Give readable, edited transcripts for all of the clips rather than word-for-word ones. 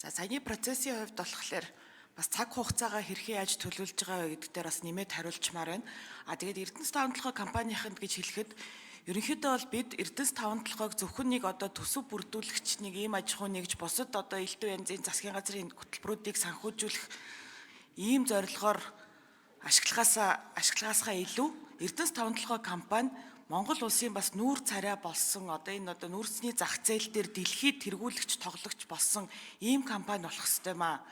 За саяны процессын хувьд болохоор бас цаг хугацаагаа хэрхэн яаж төлөвлөж байгаа вэ гэдэг дээр бас нэмээд хариулчмаар байна. Тэгээд Эрдэнэс 5-7 компанийнханд гэж хэлэхэд ерөнхийдөө бол бид Эрдэнэс 5-7-ыг зөвхөн нэг одоо төсөв бүрдүүлэгч нэг ийм аж ахуй нэгж бусад одоо элдв янзын засгийн газрын хөтөлбөрүүдийг санхүүжүүлэх ийм зорилгоор ашиглагаасаа илүү Эрдэнэс 5-7 компани Монгол улсын бас нүүр царай болсон одоо энэ нүүрсний зах зээл дээр дэлхийд тэргүүлэгч тоглогч болсон ийм компани болох ёстой маа.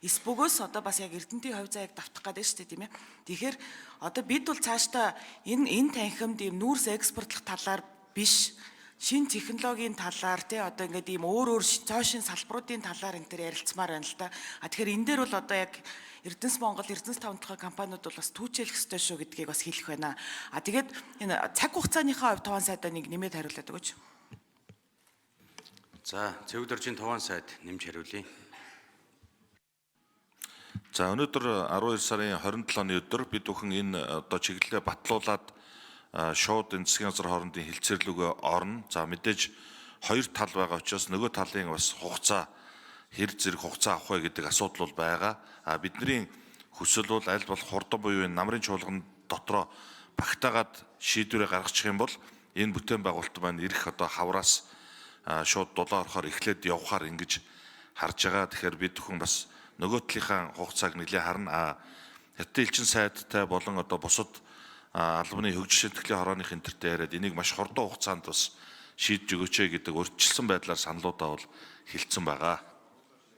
Эсбөгөөс одоо бас яг Эрдэнэтийн хувь заяаг давтах гэдэг шүү дээ тийм ээ. Тэгэхээр одоо бид бол цаашдаа энэ танхимд ийм нүүрс экспортлох талаар биш шин технологийн талаар тий одоо ингээд ийм өөр цоошин салбаруудын талаар энэ төр ярилцмаар байна л да. Тэгэхээр энэ дээр бол одоо яг Эрдэнэс Монгол, Эрдэнэс 5-7 компаниуд бол бас түүчээлэх ёстой шүү гэдгийг бас хэлэх байна. Тэгээд энэ цаг хугацааныхаа хувьд Товон сайдаа нэг нэмээд хариулаад өгөөч. За, Цэвэг доржийн Товон сайд нэмж хариулъя. За, өнөөдөр 12 сарын 27-ны өдөр бид бүхэн энэ одоо чиглэлээ батлуулаад шууд энэ засгийн газар хоорондын хилцээрлүгөө орно. За, мэдээж хоёр тал байгаа учраас нөгөө талын бас хугацаа хэр зэрэг хугацаа авах вэ гэдэг асуудал бол байгаа. Бидний хүсэл бол аль болох хурдан буюу намрын чуулган дотроо багтаагаад шийдвэрээ гаргачих юм бол энэ бүтээн байгуулалт маань ирэх одоо хавраас шууд дулаан орохоор эхлээд явахаар ингэж харж байгаа. Тэгэхээр бид бүхэн бас нөгөө талынхаа хугацааг нэлээд харна. Хятад элчин сайдтай болон одоо бусад албаны хөгжил сэтгэлийн хорооных энтертэй яриад энийг маш хурдан хугацаанд бас шийдэж өгөөч гэдэг урьдчилсан байдлаар саналуудаа бол хэлсэн байгаа.